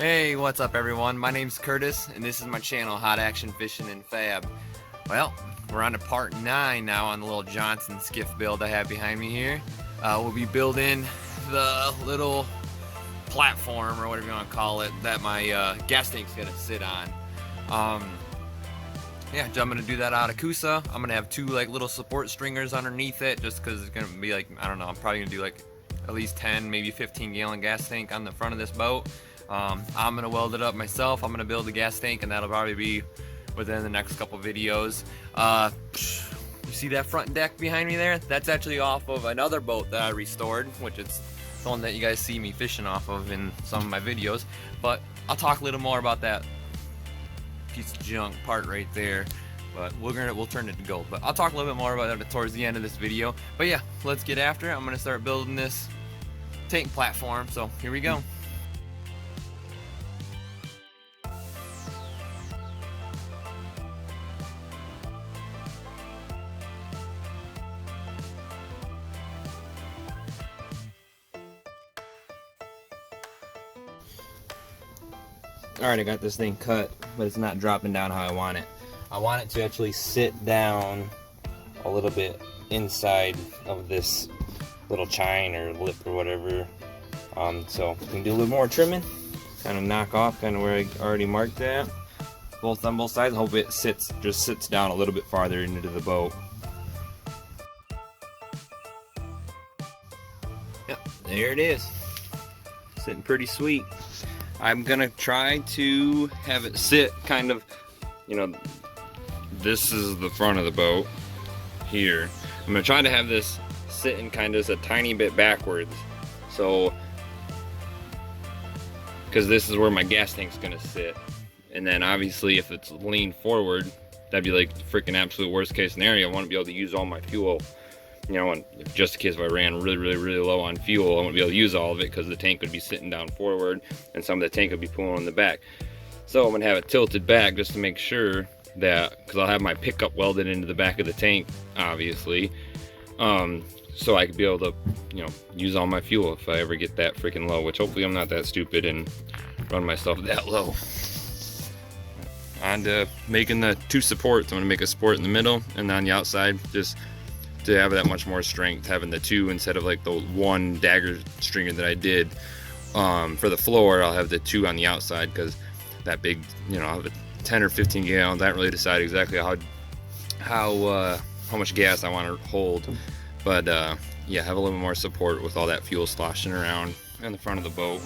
Hey, what's up everyone? My name's Curtis and this is my channel, Hot Action Fishing and Fab. Well, we're on to part 9 now on the little Johnson skiff build I have behind me here. We'll be building the little platform, or whatever you want to call it, that my gas tank's gonna sit on. Yeah, I'm gonna do that out of coosa. I'm gonna have 2 like little support stringers underneath it, just because it's gonna be like, I don't know, I'm probably gonna do like at least 10, maybe 15 gallon gas tank on the front of this boat. I'm gonna weld it up myself. I'm gonna build the gas tank, and that'll probably be within the next couple videos. You see that front deck behind me there? That's actually off of another boat that I restored, which is the one that you guys see me fishing off of in some of my videos. But I'll talk a little more about that piece of junk part right there. But we'll turn it to gold. But I'll talk a little bit more about that towards the end of this video. But yeah, let's get after it. I'm gonna start building this tank platform. So here we go. Alright, I got this thing cut, but it's not dropping down how I want it. I want it to actually sit down a little bit inside of this little chine or lip or whatever. So we can do a little more trimming, kind of knock off kind of where I already marked that. On both sides. I hope it just sits down a little bit farther into the boat. Yep, there it is. Sitting pretty sweet. I'm gonna try to have it sit kind of, you know, this is the front of the boat here. I'm gonna try to have this sitting kind of just a tiny bit backwards, so because this is where my gas tank's gonna sit. And then obviously if it's leaned forward, that'd be like the freaking absolute worst case scenario. I want to be able to use all my fuel, you know, and just in case if I ran really low on fuel, I wouldn't be able to use all of it because the tank would be sitting down forward and some of the tank would be pulling on the back. So I'm gonna have it tilted back just to make sure that, because I'll have my pickup welded into the back of the tank, obviously, so I could be able to, you know, use all my fuel if I ever get that freaking low, which hopefully I'm not that stupid and run myself that low. On to making the 2 supports. I'm gonna make a support in the middle and on the outside, just to have that much more strength, having the 2 instead of like the 1 dagger stringer that I did. For the floor, I'll have the 2 on the outside because that big, you know, I'll have a 10 or 15 gallons. I don't really decide exactly how much gas I want to hold, but yeah, have a little more support with all that fuel sloshing around in the front of the boat.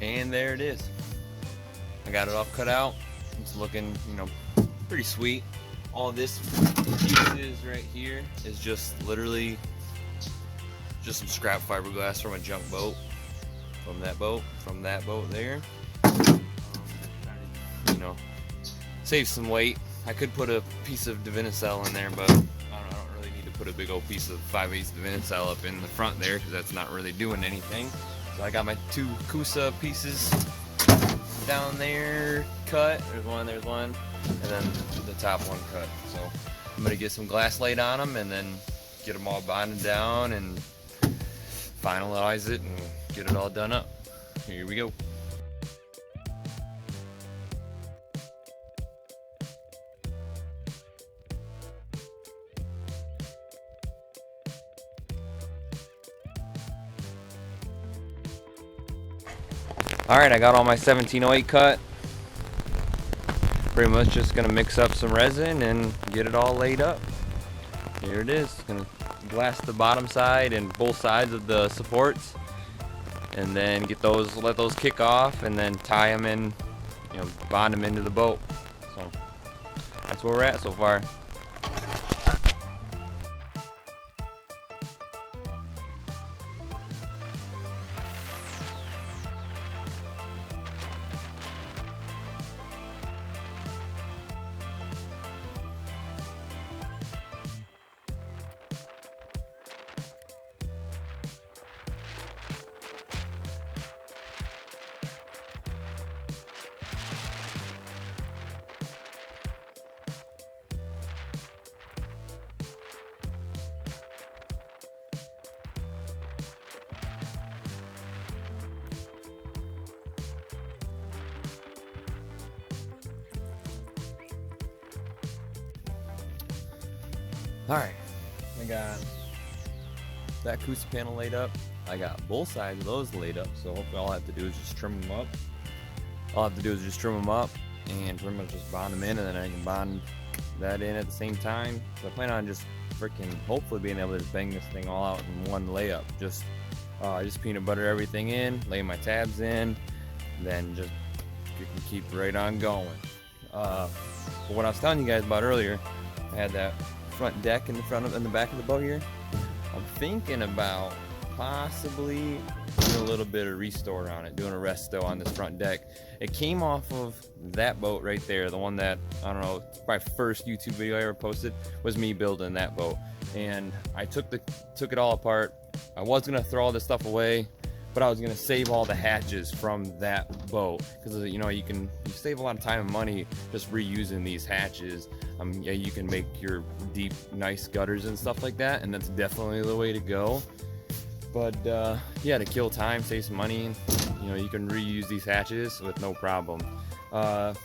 And there it is. I got it all cut out. It's looking, you know, pretty sweet. All this pieces right here is just literally just some scrap fiberglass from a junk boat, from that boat there. You know, save some weight. I could put a piece of Divinycell in there, but I don't really need to put a big old piece of 5/8 Divinyl up in the front there, because that's not really doing anything. So I got my 2 coosa pieces down there cut. There's one, and then the top one cut. So I'm gonna get some glass laid on them and then get them all bonded down and finalize it and get it all done up. Here we go. Alright, I got all my 1708 cut. Pretty much just gonna mix up some resin and get it all laid up. Here it is. Gonna glass the bottom side and both sides of the supports, and then get those, let those kick off, and then tie them in, you know, bond them into the boat. So that's where we're at so far. Alright, I got that coosa panel laid up. I got both sides of those laid up, so hopefully all I have to do is just trim them up. All I have to do is just trim them up and pretty much just bond them in, and then I can bond that in at the same time. So I plan on just freaking hopefully being able to just bang this thing all out in one layup. Just peanut butter everything in, lay my tabs in, then just you can keep right on going. But what I was telling you guys about earlier, I had that front deck in the back of the boat here. I'm thinking about possibly doing a little bit of restore on it, doing a resto on this front deck. It came off of that boat right there, the one that, I don't know, my first YouTube video I ever posted was me building that boat. And I took it all apart. I was gonna throw all this stuff away, but I was gonna save all the hatches from that boat, because you know, you save a lot of time and money just reusing these hatches. Yeah, you can make your deep, nice gutters and stuff like that, and that's definitely the way to go. But yeah, to kill time, save some money, you know, you can reuse these hatches with no problem. But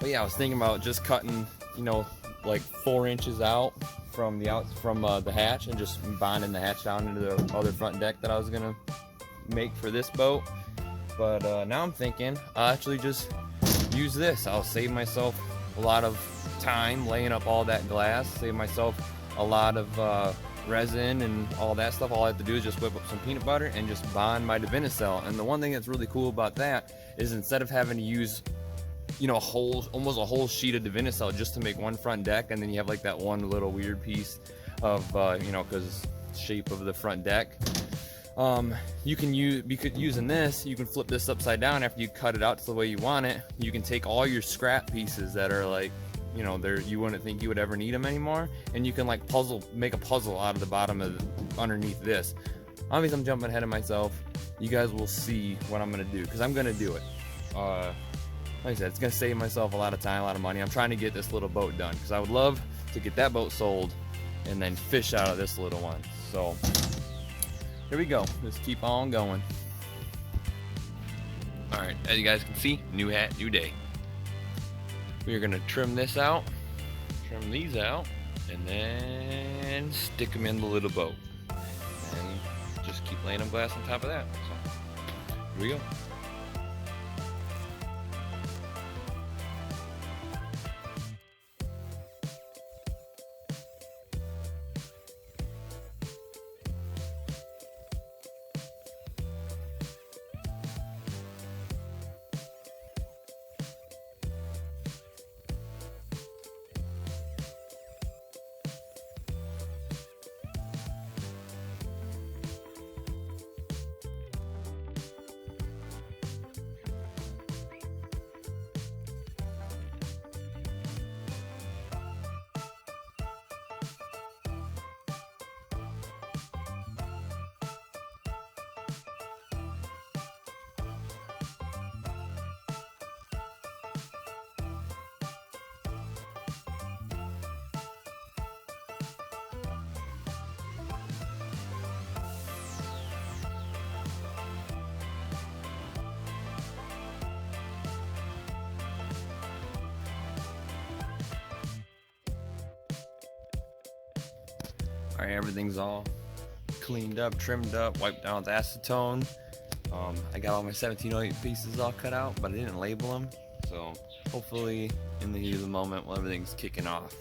yeah, I was thinking about just cutting, you know, like 4 inches out from the hatch, and just bonding the hatch down into the other front deck that I was gonna make for this boat. But now I'm thinking I'll actually just use this. I'll save myself a lot of time laying up all that glass, save myself a lot of resin and all that stuff. All I have to do is just whip up some peanut butter and just bond my Divinyl. And the one thing that's really cool about that is, instead of having to use, you know, almost a whole sheet of Divinyl just to make one front deck, and then you have like that one little weird piece of you know, because shape of the front deck, using this, you can flip this upside down after you cut it out to the way you want it. You can take all your scrap pieces that are like, you know, you wouldn't think you would ever need them anymore, and you can like make a puzzle out of the bottom of underneath this. Obviously I'm jumping ahead of myself. You guys will see what I'm gonna do, because I'm gonna do it. Like I said, it's gonna save myself a lot of time, a lot of money. I'm trying to get this little boat done, because I would love to get that boat sold and then fish out of this little one. So here we go. Let's keep on going. Alright, as you guys can see, new hat, new day. We are going to trim this out, trim these out, and then stick them in the little boat. And just keep laying them glass on top of that. So, here we go. Alright, everything's all cleaned up, trimmed up, wiped down with acetone. I got all my 1708 pieces all cut out, but I didn't label them. So hopefully in the heat of the moment when everything's kicking off,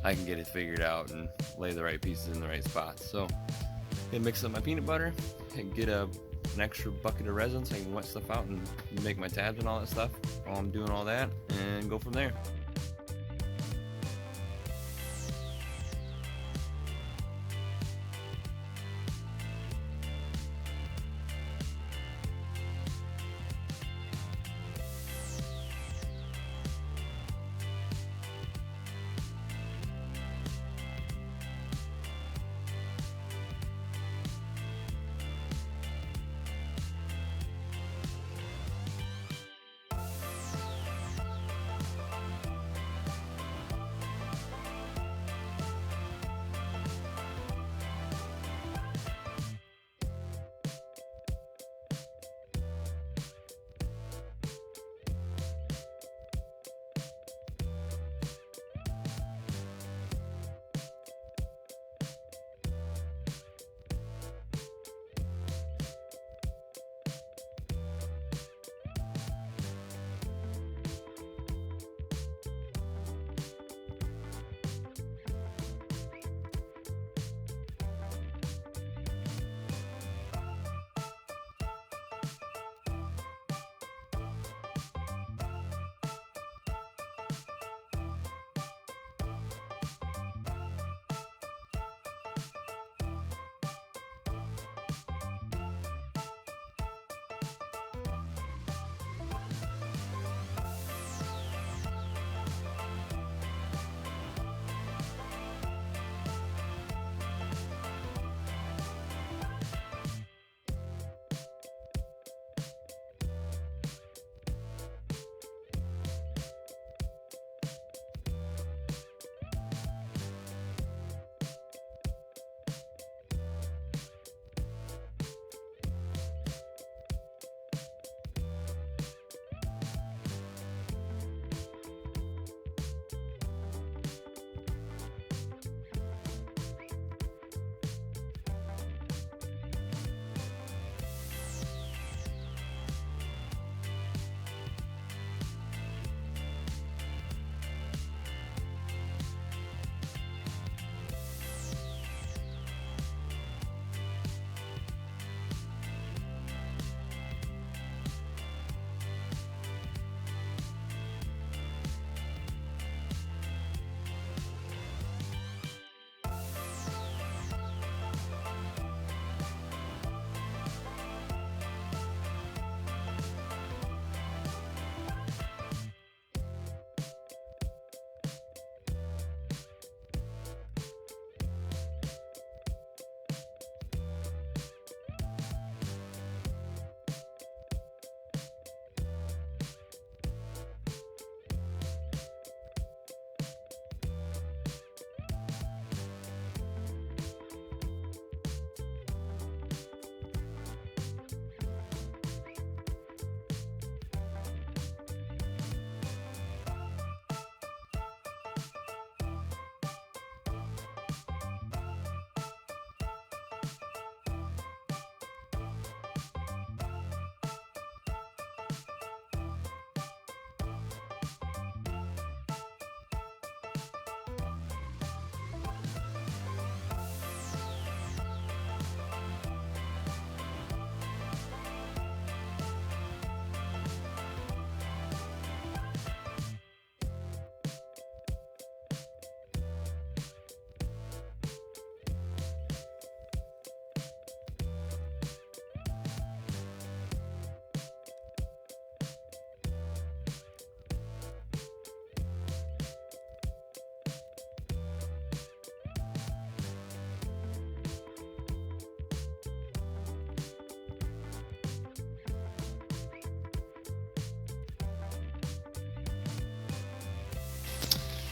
I can get it figured out and lay the right pieces in the right spots. So I'm gonna mix up my peanut butter and get an extra bucket of resin so I can wet stuff out and make my tabs and all that stuff while I'm doing all that, and go from there.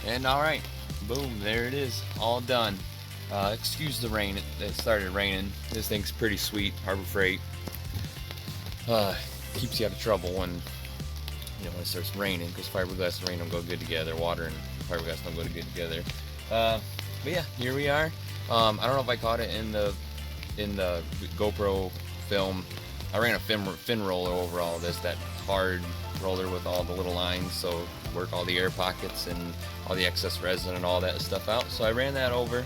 And alright, boom, there it is, all done. Excuse the rain, it started raining. This thing's pretty sweet, Harbor Freight. Keeps you out of trouble when when it starts raining, because fiberglass and rain don't go good together. Water and fiberglass don't go good together. But yeah, here we are. I don't know if I caught it in the GoPro film. I ran a fin roller over all of this, that hard roller with all the little lines, so work all the air pockets and all the excess resin and all that stuff out. So I ran that over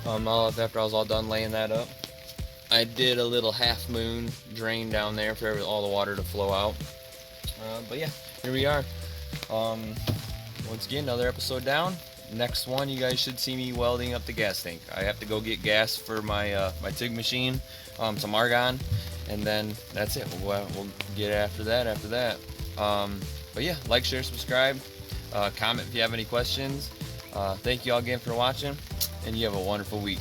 after I was all done laying that up. I did a little half moon drain down there for all the water to flow out. But yeah, here we are. Once again, another episode down. Next one, you guys should see me welding up the gas tank. I have to go get gas for my my TIG machine, some argon, and then that's it. We'll get after that. But yeah, like, share, subscribe, comment if you have any questions. Thank you all again for watching, and you have a wonderful week.